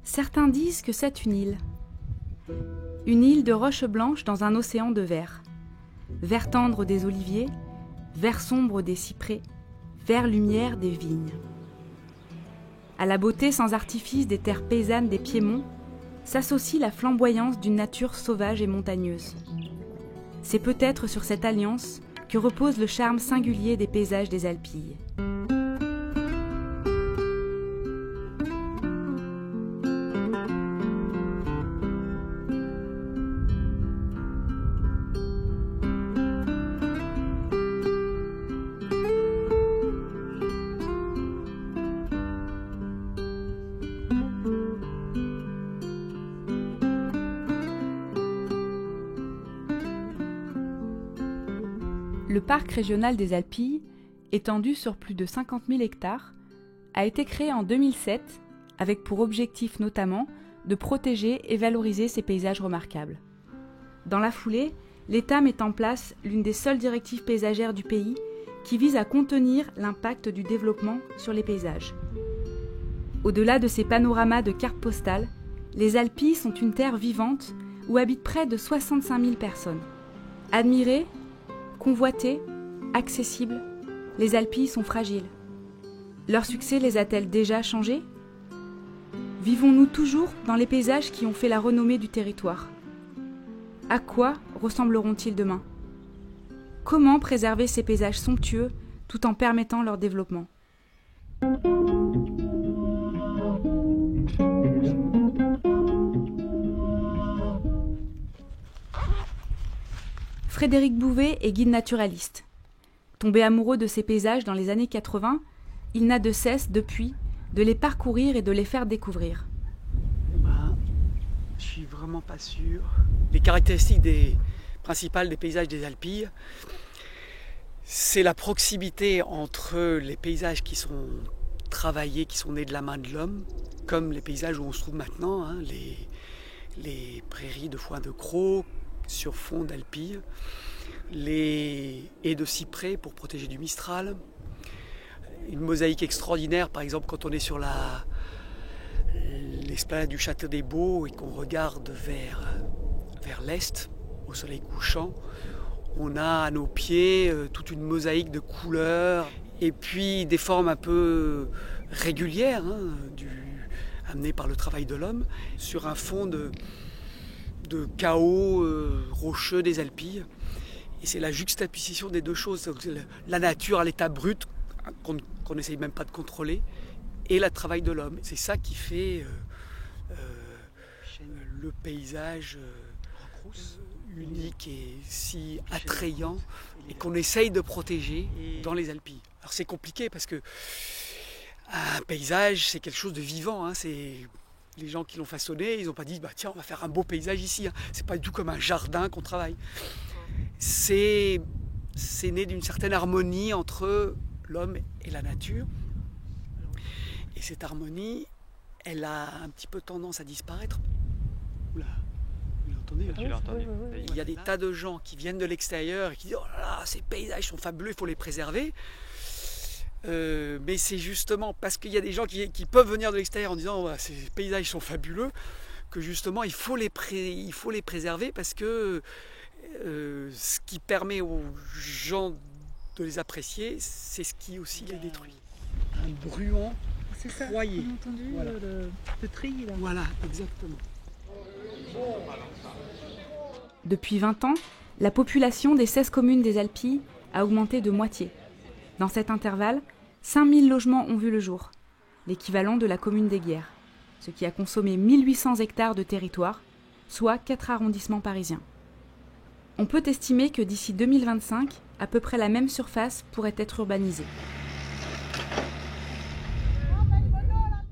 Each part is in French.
Certains disent que c'est une île. Une île de roches blanches dans un océan de vert. Vert tendre des oliviers, vert sombre des cyprès, vert lumière des vignes. À la beauté sans artifice des terres paysannes des Piémonts s'associe la flamboyance d'une nature sauvage et montagneuse. C'est peut-être sur cette alliance que repose le charme singulier des paysages des Alpilles. Le parc régional des Alpilles, étendu sur plus de 50 000 hectares, a été créé en 2007 avec pour objectif notamment de protéger et valoriser ces paysages remarquables. Dans la foulée, l'État met en place l'une des seules directives paysagères du pays qui vise à contenir l'impact du développement sur les paysages. Au-delà de ces panoramas de cartes postales, les Alpilles sont une terre vivante où habitent près de 65 000 personnes. Admirées, convoitées, accessibles, les Alpilles sont fragiles. Leur succès les a-t-elle déjà changés ? Vivons-nous toujours dans les paysages qui ont fait la renommée du territoire ? À quoi ressembleront-ils demain ? Comment préserver ces paysages somptueux tout en permettant leur développement ? Frédéric Bouvet est guide naturaliste. Tombé amoureux de ces paysages dans les années 80, il n'a de cesse, depuis, de les parcourir et de les faire découvrir. Je suis vraiment pas sûr. Les caractéristiques principales des paysages des Alpilles, c'est la proximité entre les paysages qui sont travaillés, qui sont nés de la main de l'homme, comme les paysages où on se trouve maintenant, les prairies de foin de croc sur fond d'Alpilles, les haies de cyprès pour protéger du Mistral, une mosaïque extraordinaire, par exemple quand on est sur l'esplanade du Château des Baux et qu'on regarde vers l'est, au soleil couchant, on a à nos pieds toute une mosaïque de couleurs et puis des formes un peu régulières, amenées par le travail de l'homme, sur un fond de chaos rocheux des Alpilles. Et c'est la juxtaposition des deux choses, la nature à l'état brut, qu'on n'essaye même pas de contrôler, et le travail de l'homme. C'est ça qui fait le paysage unique et si attrayant, et qu'on essaye de protéger dans les Alpilles. Alors c'est compliqué parce que un paysage, c'est quelque chose de vivant, c'est... Les gens qui l'ont façonné, ils n'ont pas dit tiens, on va faire un beau paysage ici. C'est pas du tout comme un jardin qu'on travaille. C'est né d'une certaine harmonie entre l'homme et la nature. Et cette harmonie, elle a un petit peu tendance à disparaître. Oula, vous l'entendez là ? Tu l'as entendu. Il y a des tas de gens qui viennent de l'extérieur et qui disent oh là là, ces paysages sont fabuleux, il faut les préserver. Mais c'est justement parce qu'il y a des gens qui peuvent venir de l'extérieur en disant ces paysages sont fabuleux que justement il faut les préserver parce que ce qui permet aux gens de les apprécier, c'est ce qui aussi les détruit. Un bruant croyé. On a entendu voilà. le tri là. Voilà, exactement. Depuis 20 ans, la population des 16 communes des Alpilles a augmenté de moitié. Dans cet intervalle, 5000 logements ont vu le jour, l'équivalent de la commune d'Eyguières, ce qui a consommé 1800 hectares de territoire, soit 4 arrondissements parisiens. On peut estimer que d'ici 2025, à peu près la même surface pourrait être urbanisée.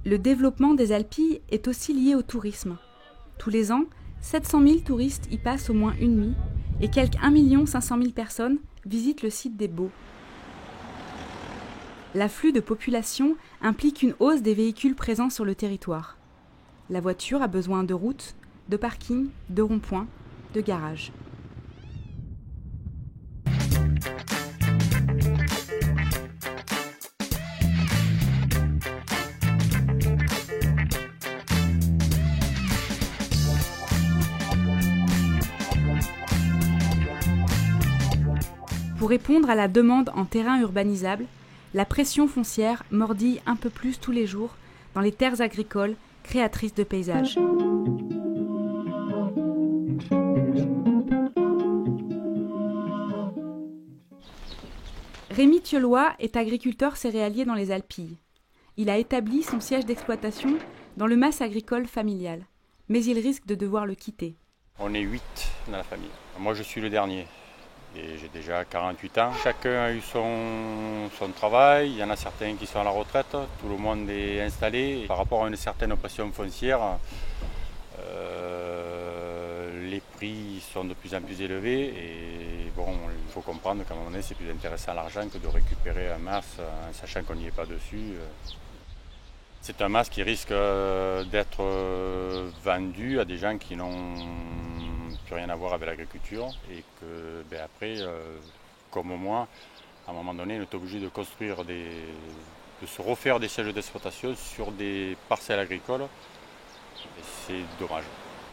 Le développement des Alpilles est aussi lié au tourisme. Tous les ans, 700 000 touristes y passent au moins une nuit et quelques 1 500 000 personnes visitent le site des Baux. L'afflux de population implique une hausse des véhicules présents sur le territoire. La voiture a besoin de routes, de parkings, de ronds-points, de garages. Pour répondre à la demande en terrain urbanisable, la pression foncière mordille un peu plus tous les jours dans les terres agricoles créatrices de paysages. Rémi Thieulois est agriculteur céréalier dans les Alpilles. Il a établi son siège d'exploitation dans le mas agricole familial, mais il risque de devoir le quitter. On est 8 dans la famille. Moi, je suis le dernier et j'ai déjà 48 ans. Chacun a eu son travail. Il y en a certains qui sont à la retraite. Tout le monde est installé. Par rapport à une certaine pression foncière, les prix sont de plus en plus élevés. Et bon, il faut comprendre qu'à un moment donné, c'est plus intéressant l'argent que de récupérer un mas en sachant qu'on n'y est pas dessus. C'est un mas qui risque d'être vendu à des gens qui n'ont plus rien à voir avec l'agriculture et que après, comme moi, à un moment donné, on est obligé de construire de se refaire des sièges d'exploitation sur des parcelles agricoles et c'est dommage.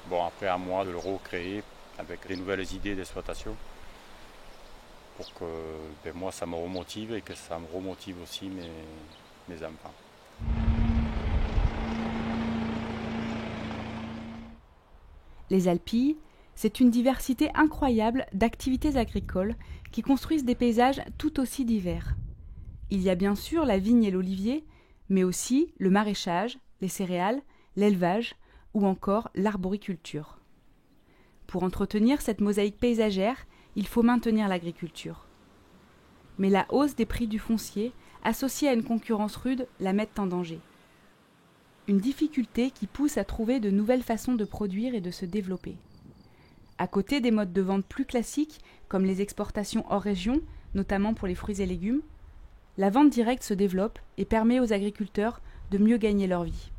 Bon, après à moi de le recréer avec des nouvelles idées d'exploitation pour que moi ça me remotive et que ça me remotive aussi mes enfants. Les Alpilles, c'est une diversité incroyable d'activités agricoles qui construisent des paysages tout aussi divers. Il y a bien sûr la vigne et l'olivier, mais aussi le maraîchage, les céréales, l'élevage ou encore l'arboriculture. Pour entretenir cette mosaïque paysagère, il faut maintenir l'agriculture. Mais la hausse des prix du foncier, associée à une concurrence rude, la mettent en danger. Une difficulté qui pousse à trouver de nouvelles façons de produire et de se développer. À côté des modes de vente plus classiques, comme les exportations hors région, notamment pour les fruits et légumes, la vente directe se développe et permet aux agriculteurs de mieux gagner leur vie.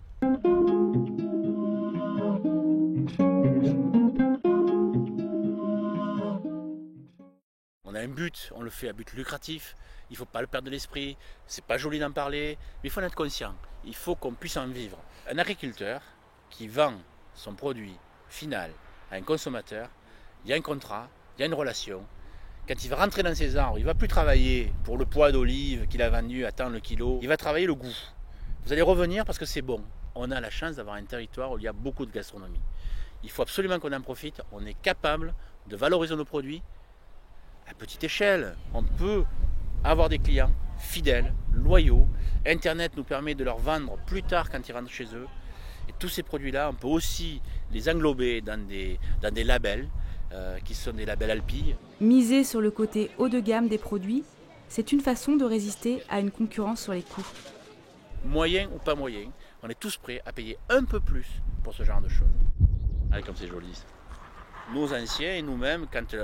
On a un but, on le fait à but lucratif, il ne faut pas le perdre de l'esprit, c'est pas joli d'en parler, mais il faut en être conscient, il faut qu'on puisse en vivre. Un agriculteur qui vend son produit final à un consommateur, il y a un contrat, il y a une relation. Quand il va rentrer dans ses arbres, il ne va plus travailler pour le poids d'olive qu'il a vendu à tant le kilo, il va travailler le goût. Vous allez revenir parce que c'est bon. On a la chance d'avoir un territoire où il y a beaucoup de gastronomie. Il faut absolument qu'on en profite, on est capable de valoriser nos produits à petite échelle. On peut avoir des clients fidèles, loyaux. Internet nous permet de leur vendre plus tard quand ils rentrent chez eux. Et tous ces produits-là, on peut aussi les englober dans des labels qui sont des labels Alpilles. Miser sur le côté haut de gamme des produits, c'est une façon de résister à une concurrence sur les coûts. Moyen ou pas moyen, on est tous prêts à payer un peu plus pour ce genre de choses. Allez, comme c'est joli. Nos anciens et nous-mêmes, quand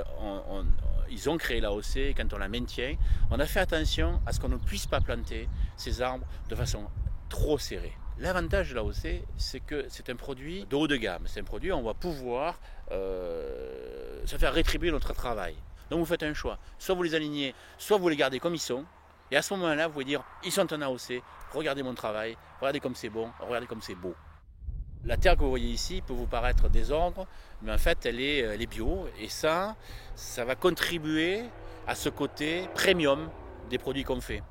ils ont créé l'AOC, quand on la maintient, on a fait attention à ce qu'on ne puisse pas planter ces arbres de façon trop serrée. L'avantage de l'AOC, c'est que c'est un produit de haut de gamme. C'est un produit où on va pouvoir se faire rétribuer notre travail. Donc vous faites un choix. Soit vous les alignez, soit vous les gardez comme ils sont. Et à ce moment-là, vous pouvez dire, ils sont en AOC, regardez mon travail, regardez comme c'est bon, regardez comme c'est beau. La terre que vous voyez ici peut vous paraître désordre, mais en fait elle est bio. Et ça va contribuer à ce côté premium des produits qu'on fait.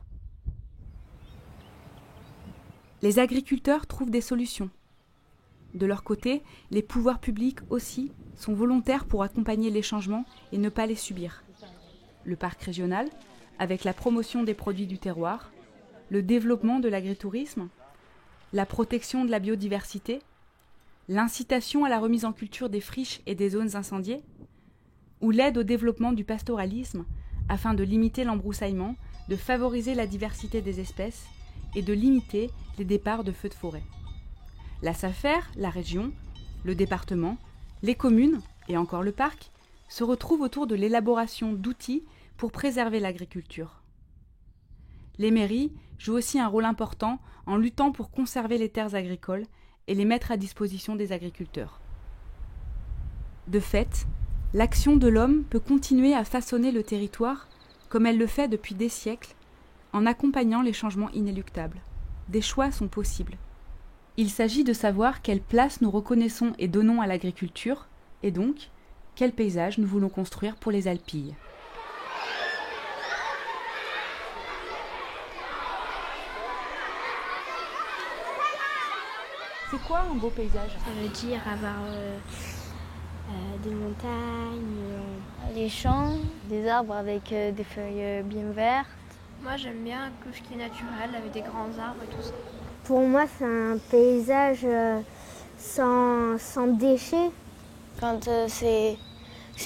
Les agriculteurs trouvent des solutions. De leur côté, les pouvoirs publics aussi sont volontaires pour accompagner les changements et ne pas les subir. Le parc régional, avec la promotion des produits du terroir, le développement de l'agritourisme, la protection de la biodiversité, l'incitation à la remise en culture des friches et des zones incendiées, ou l'aide au développement du pastoralisme afin de limiter l'embroussaillement, de favoriser la diversité des espèces et de limiter les départs de feux de forêt. La SAFER, la région, le département, les communes et encore le parc se retrouvent autour de l'élaboration d'outils pour préserver l'agriculture. Les mairies jouent aussi un rôle important en luttant pour conserver les terres agricoles et les mettre à disposition des agriculteurs. De fait, l'action de l'homme peut continuer à façonner le territoire comme elle le fait depuis des siècles, en accompagnant les changements inéluctables. Des choix sont possibles. Il s'agit de savoir quelle place nous reconnaissons et donnons à l'agriculture, et donc, quel paysage nous voulons construire pour les Alpilles. C'est quoi un beau paysage? Ça veut dire avoir des montagnes, des champs, des arbres avec des feuilles bien vertes. Moi j'aime bien tout ce qui est naturel avec des grands arbres et tout ça. Pour moi c'est un paysage sans déchets. Quand c'est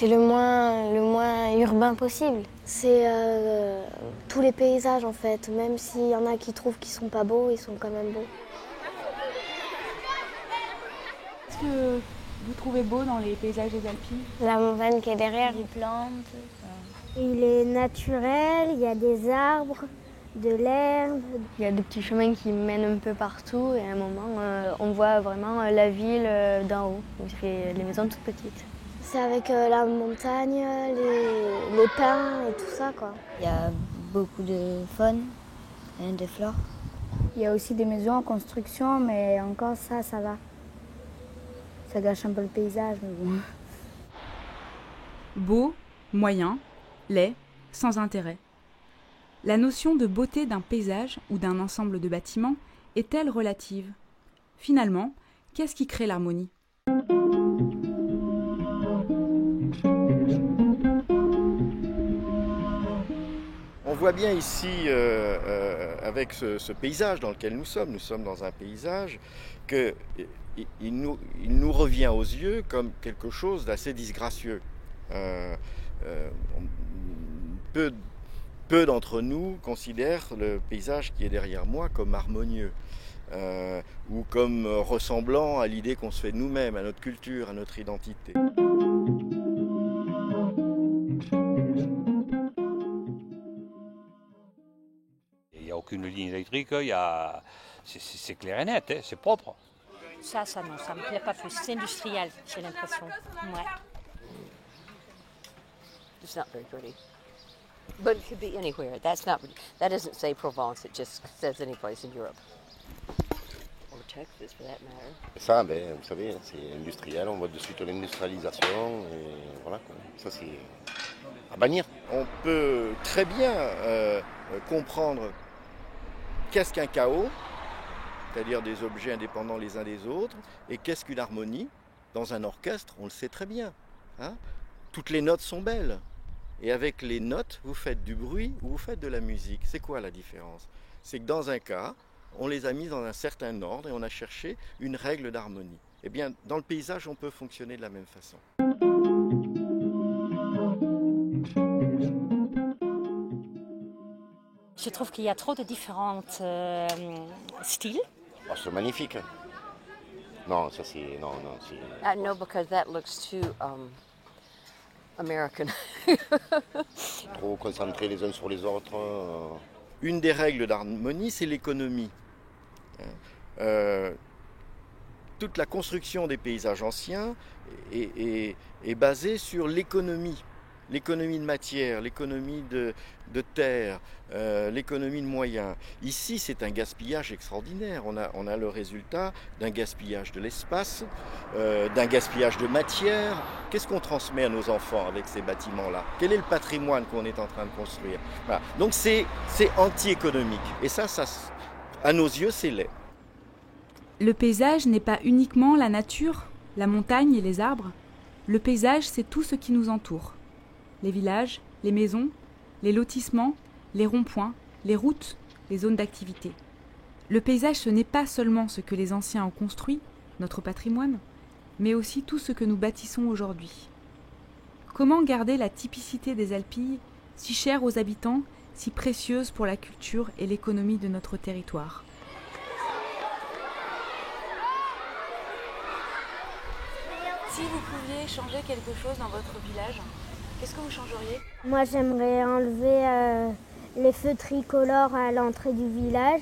le moins urbain possible. C'est tous les paysages en fait, même s'il y en a qui trouvent qu'ils sont pas beaux, ils sont quand même beaux. Qu'est-ce que vous trouvez beau dans les paysages des Alpilles? La montagne qui est derrière, les plantes. Il est naturel, il y a des arbres, de l'herbe. Il y a des petits chemins qui mènent un peu partout et à un moment on voit vraiment la ville d'en haut, les maisons toutes petites. C'est avec la montagne, les pins et tout ça quoi. Il y a beaucoup de faune et de flore. Il y a aussi des maisons en construction mais encore ça va. Ça gâche un peu le paysage mais bon. Beau, moyen, laid, sans intérêt. La notion de beauté d'un paysage ou d'un ensemble de bâtiments est-elle relative? Finalement, qu'est-ce qui crée l'harmonie? On voit bien ici, avec ce paysage dans lequel nous sommes dans un paysage qu'il nous revient aux yeux comme quelque chose d'assez disgracieux. Peu d'entre nous considèrent le paysage qui est derrière moi comme harmonieux ou comme ressemblant à l'idée qu'on se fait de nous-mêmes, à notre culture, à notre identité. Il n'y a aucune ligne électrique, c'est clair et net, hein, c'est propre. Ça non, ça me plaît pas plus. C'est industriel, j'ai l'impression. Ouais. It's not very pretty. But it could be anywhere. That doesn't say Provence, it just says any place in Europe. Or Texas for that matter. Ça, vous savez, c'est industriel, on voit de suite l'industrialisation, et voilà quoi. Ça c'est à bannir. On peut très bien comprendre qu'est-ce qu'un chaos, c'est-à-dire des objets indépendants les uns des autres, et qu'est-ce qu'une harmonie. Dans un orchestre, on le sait très bien. Hein, toutes les notes sont belles. Et avec les notes, vous faites du bruit ou vous faites de la musique. C'est quoi la différence? C'est que dans un cas, on les a mis dans un certain ordre et on a cherché une règle d'harmonie. Eh bien, dans le paysage, on peut fonctionner de la même façon. Je trouve qu'il y a trop de différents styles. Oh, c'est magnifique. Non, ça c'est... Non, c'est... No, because that looks too American. Trop concentrés les uns sur les autres. Une des règles d'harmonie, c'est l'économie. Toute la construction des paysages anciens est basée sur l'économie. L'économie de matière, l'économie de terre, l'économie de moyens. Ici, c'est un gaspillage extraordinaire. On a le résultat d'un gaspillage de l'espace, d'un gaspillage de matière. Qu'est-ce qu'on transmet à nos enfants avec ces bâtiments-là? Quel est le patrimoine qu'on est en train de construire? Voilà. Donc c'est anti-économique. Et ça, à nos yeux, c'est laid. Le paysage n'est pas uniquement la nature, la montagne et les arbres. Le paysage, c'est tout ce qui nous entoure. Les villages, les maisons, les lotissements, les ronds-points, les routes, les zones d'activité. Le paysage, ce n'est pas seulement ce que les anciens ont construit, notre patrimoine, mais aussi tout ce que nous bâtissons aujourd'hui. Comment garder la typicité des Alpilles, si chère aux habitants, si précieuse pour la culture et l'économie de notre territoire? Si vous pouviez changer quelque chose dans votre village, qu'est-ce que vous changeriez? Moi, j'aimerais enlever les feux tricolores à l'entrée du village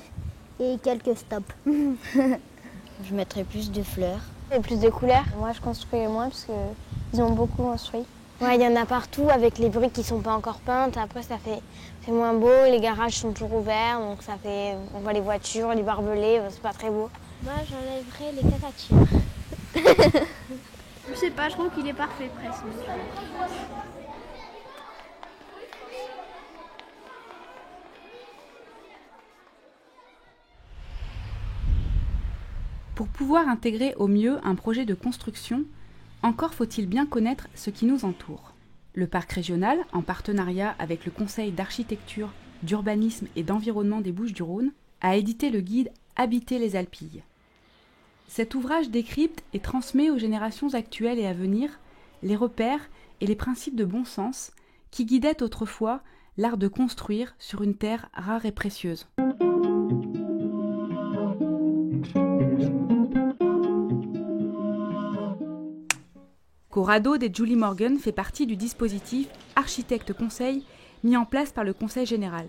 et quelques stops. Je mettrais plus de fleurs. Et plus de couleurs. Moi, je construirais moins parce qu'ils ont beaucoup construit. Ouais, il y en a partout avec les briques qui sont pas encore peintes. Après, ça fait moins beau. Les garages sont toujours ouverts, donc on voit les voitures, les barbelés, c'est pas très beau. Moi, j'enlèverais les cacatures. Je sais pas, je trouve qu'il est parfait presque. Pour pouvoir intégrer au mieux un projet de construction, encore faut-il bien connaître ce qui nous entoure. Le parc régional, en partenariat avec le Conseil d'architecture, d'urbanisme et d'environnement des Bouches-du-Rhône, a édité le guide Habiter les Alpilles. Cet ouvrage décrypte et transmet aux générations actuelles et à venir les repères et les principes de bon sens qui guidaient autrefois l'art de construire sur une terre rare et précieuse. Corrado de Julie Morgan fait partie du dispositif Architecte Conseil mis en place par le Conseil général.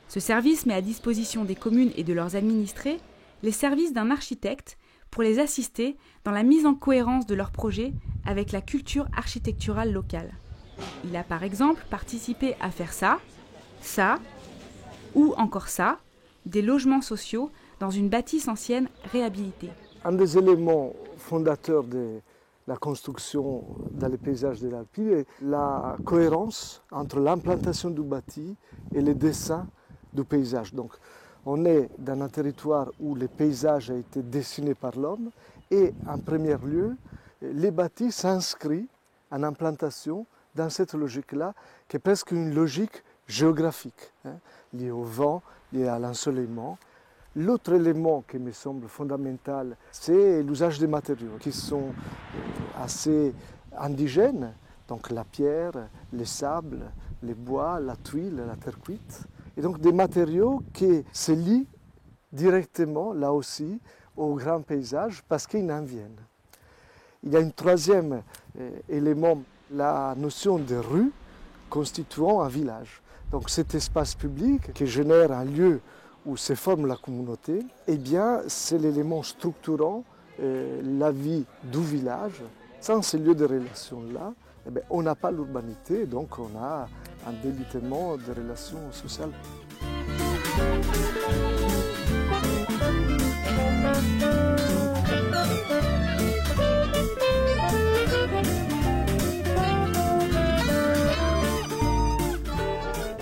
Ce service met à disposition des communes et de leurs administrés les services d'un architecte pour les assister dans la mise en cohérence de leurs projets avec la culture architecturale locale. Il a par exemple participé à faire ça, ou encore ça, des logements sociaux dans une bâtisse ancienne réhabilitée. Un des éléments fondateurs de la construction dans les paysages de l'Alpille est la cohérence entre l'implantation du bâti et le dessin du paysage. Donc, on est dans un territoire où le paysage a été dessiné par l'homme et en premier lieu, les bâtis s'inscrivent en implantation dans cette logique-là, qui est presque une logique géographique, liée au vent, liée à l'ensoleillement. L'autre élément qui me semble fondamental, c'est l'usage des matériaux qui sont assez indigènes, donc la pierre, les sables, les bois, la tuile, la terre cuite. Et donc des matériaux qui se lient directement, là aussi, au grand paysage parce qu'ils en viennent. Il y a un troisième élément, la notion de rue constituant un village. Donc cet espace public qui génère un lieu où se forme la communauté, eh bien c'est l'élément structurant la vie du village. Sans ces lieux de relation-là, eh bien, on n'a pas l'urbanité, donc on a un délitement de relations sociales.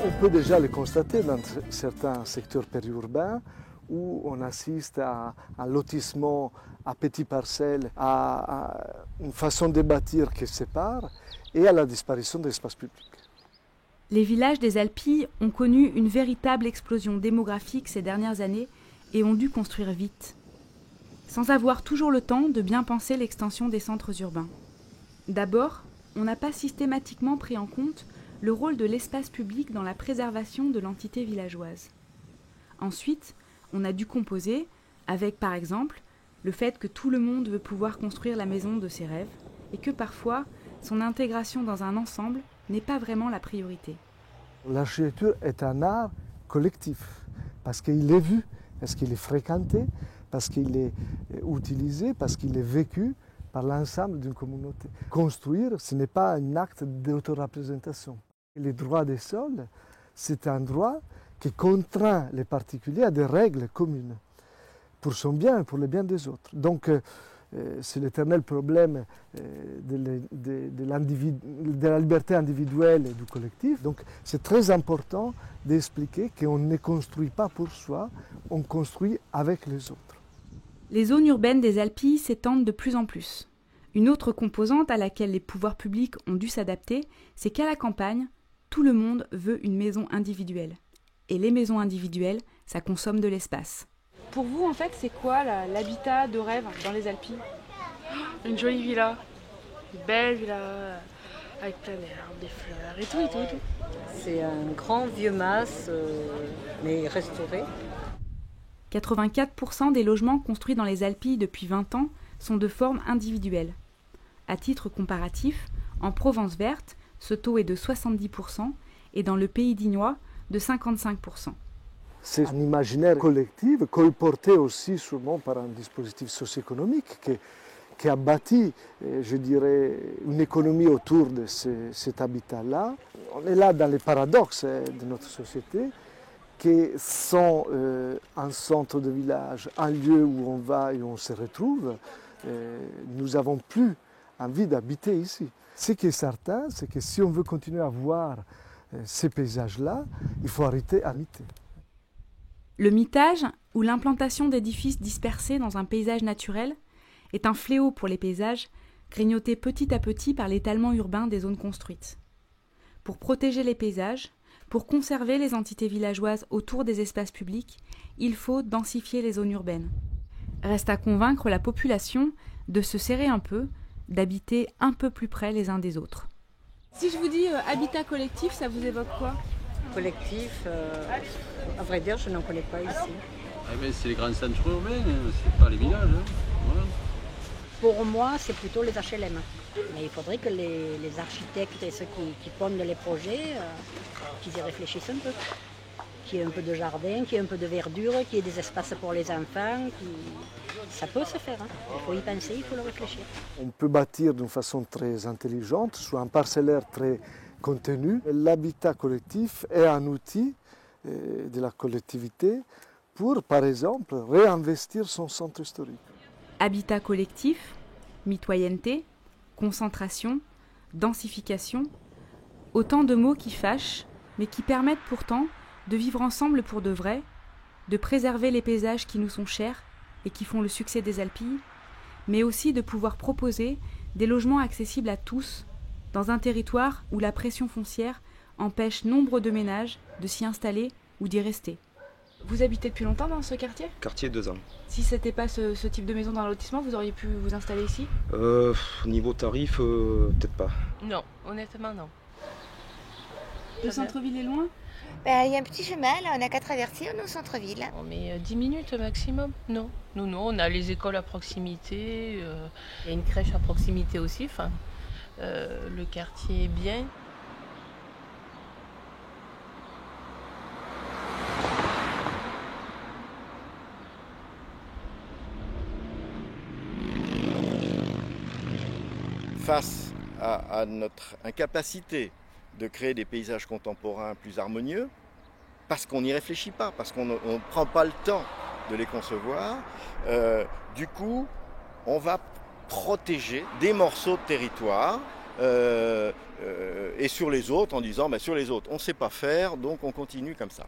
On peut déjà le constater dans certains secteurs périurbains où on assiste à un lotissement à petites parcelles, à une façon de bâtir qui sépare et à la disparition de l'espace public. Les villages des Alpilles ont connu une véritable explosion démographique ces dernières années et ont dû construire vite, sans avoir toujours le temps de bien penser l'extension des centres urbains. D'abord, on n'a pas systématiquement pris en compte le rôle de l'espace public dans la préservation de l'entité villageoise. Ensuite, on a dû composer avec, par exemple, le fait que tout le monde veut pouvoir construire la maison de ses rêves et que parfois, son intégration dans un ensemble n'est pas vraiment la priorité. L'architecture est un art collectif parce qu'il est vu, parce qu'il est fréquenté, parce qu'il est utilisé, parce qu'il est vécu par l'ensemble d'une communauté. Construire, ce n'est pas un acte d'autoreprésentation. Le droit des sols, c'est un droit qui contraint les particuliers à des règles communes pour son bien et pour le bien des autres. Donc, c'est l'éternel problème de la liberté individuelle et du collectif. Donc, c'est très important d'expliquer qu'on ne construit pas pour soi, on construit avec les autres. Les zones urbaines des Alpilles s'étendent de plus en plus. Une autre composante à laquelle les pouvoirs publics ont dû s'adapter, c'est qu'à la campagne, tout le monde veut une maison individuelle. Et les maisons individuelles, ça consomme de l'espace. Pour vous, en fait, c'est quoi l'habitat de rêve dans les Alpilles? Une jolie villa, une belle villa avec plein d'herbes, des fleurs et tout. C'est un grand vieux mas, mais restauré. 84% des logements construits dans les Alpilles depuis 20 ans sont de forme individuelle. À titre comparatif, en Provence verte, ce taux est de 70% et dans le Pays dignois de 55%. C'est un imaginaire collectif, colporté aussi sûrement par un dispositif socio-économique qui a bâti, je dirais, une économie autour de cet habitat-là. On est là dans les paradoxes de notre société, qui sont un centre de village, un lieu où on va et on se retrouve. Nous n'avons plus envie d'habiter ici. Ce qui est certain, c'est que si on veut continuer à voir ces paysages-là, il faut arrêter d'habiter. Le mitage, ou l'implantation d'édifices dispersés dans un paysage naturel, est un fléau pour les paysages, grignotés petit à petit par l'étalement urbain des zones construites. Pour protéger les paysages, pour conserver les entités villageoises autour des espaces publics, il faut densifier les zones urbaines. Reste à convaincre la population de se serrer un peu, d'habiter un peu plus près les uns des autres. Si je vous dis habitat collectif, ça vous évoque quoi? Collectif, à vrai dire, je n'en connais pas ici. C'est les grands centres urbains, c'est pas les villages. Voilà. Pour moi, c'est plutôt les HLM. Mais il faudrait que les architectes et ceux qui pondent les projets, qu'ils y réfléchissent un peu. Qu'il y ait un peu de jardin, qu'il y ait un peu de verdure, qu'il y ait des espaces pour les enfants. Ça peut se faire. Il faut y penser, il faut le réfléchir. On peut bâtir d'une façon très intelligente, sur un parcellaire très contenu. L'habitat collectif est un outil de la collectivité pour, par exemple, réinvestir son centre historique. Habitat collectif, mitoyenneté, concentration, densification, autant de mots qui fâchent, mais qui permettent pourtant de vivre ensemble pour de vrai, de préserver les paysages qui nous sont chers et qui font le succès des Alpilles, mais aussi de pouvoir proposer des logements accessibles à tous, dans un territoire où la pression foncière empêche nombre de ménages de s'y installer ou d'y rester. Vous habitez depuis longtemps dans ce quartier? Quartier 2 ans. Si ce n'était pas ce type de maison dans le lotissement, vous auriez pu vous installer ici? Niveau tarif, peut-être pas. Non, honnêtement non. Le centre-ville est loin? Il y a un petit chemin, là, on n'a qu'à traverser, on est au centre-ville. On met 10 minutes maximum. Non, on a les écoles à proximité, il y a une crèche à proximité aussi. Enfin, le quartier est bien. Face à notre incapacité de créer des paysages contemporains plus harmonieux, parce qu'on n'y réfléchit pas, parce qu'on ne prend pas le temps de les concevoir, du coup, on va protéger des morceaux de territoire et sur les autres en disant sur les autres on ne sait pas faire, donc on continue comme ça.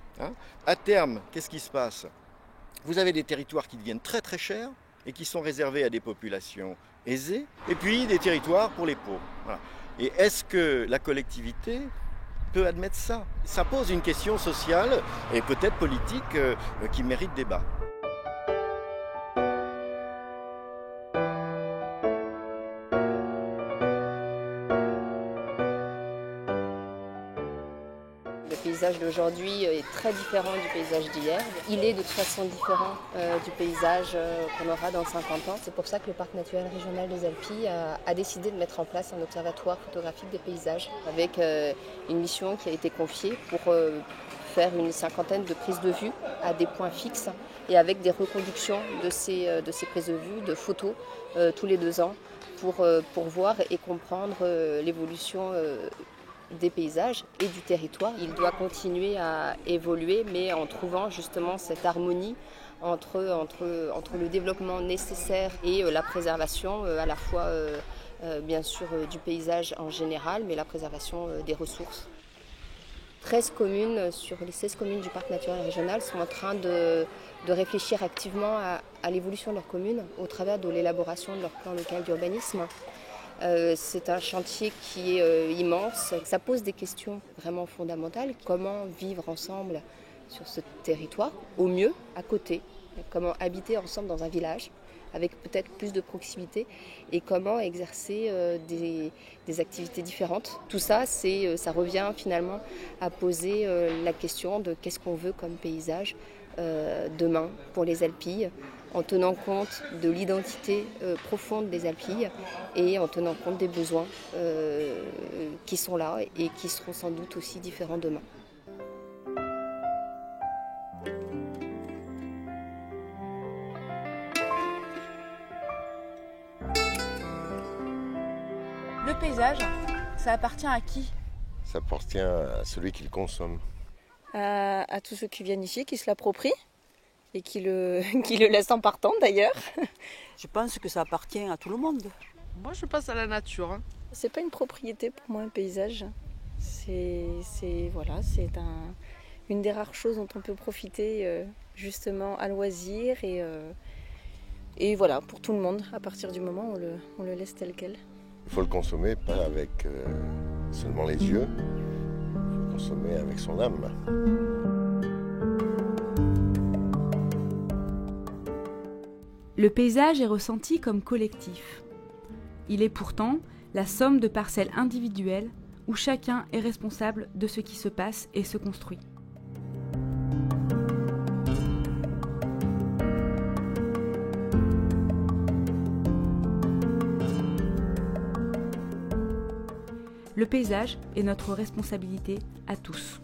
À terme, qu'est-ce qui se passe? Vous avez des territoires qui deviennent très très chers et qui sont réservés à des populations aisées, et puis des territoires pour les pauvres. Voilà. Et est-ce que la collectivité peut admettre ça? Ça pose une question sociale et peut-être politique qui mérite débat. Le paysage d'aujourd'hui est très différent du paysage d'hier. Il est de toute façon différent du paysage qu'on aura dans 50 ans. C'est pour ça que le Parc naturel régional des Alpilles a décidé de mettre en place un observatoire photographique des paysages avec une mission qui a été confiée pour faire une cinquantaine de prises de vue à des points fixes et avec des reconductions de ces prises de vue, de photos tous les 2 ans pour voir et comprendre l'évolution des paysages et du territoire. Il doit continuer à évoluer, mais en trouvant justement cette harmonie entre le développement nécessaire et la préservation à la fois bien sûr du paysage en général, mais la préservation des ressources. 13 communes sur les 16 communes du parc naturel régional sont en train de réfléchir activement à l'évolution de leur commune au travers de l'élaboration de leur plan local d'urbanisme. C'est un chantier qui est immense. Ça pose des questions vraiment fondamentales. Comment vivre ensemble sur ce territoire, au mieux, à côté? Comment habiter ensemble dans un village, avec peut-être plus de proximité? Et comment exercer des activités différentes? Tout ça, ça revient finalement à poser la question de qu'est-ce qu'on veut comme paysage demain pour les Alpilles, en tenant compte de l'identité profonde des Alpilles et en tenant compte des besoins qui sont là et qui seront sans doute aussi différents demain. Le paysage, ça appartient à qui? Ça appartient à celui qui le consomme. À tous ceux qui viennent ici, qui se l'approprient et qui le laissent en partant d'ailleurs. Je pense que ça appartient à tout le monde. Moi, je pense à la nature. C'est pas une propriété pour moi, un paysage. C'est une des rares choses dont on peut profiter justement à loisir et voilà, pour tout le monde, à partir du moment où on le laisse tel quel. Il faut le consommer pas avec seulement les yeux, il faut le consommer avec son âme. Le paysage est ressenti comme collectif. Il est pourtant la somme de parcelles individuelles où chacun est responsable de ce qui se passe et se construit. Le paysage est notre responsabilité à tous.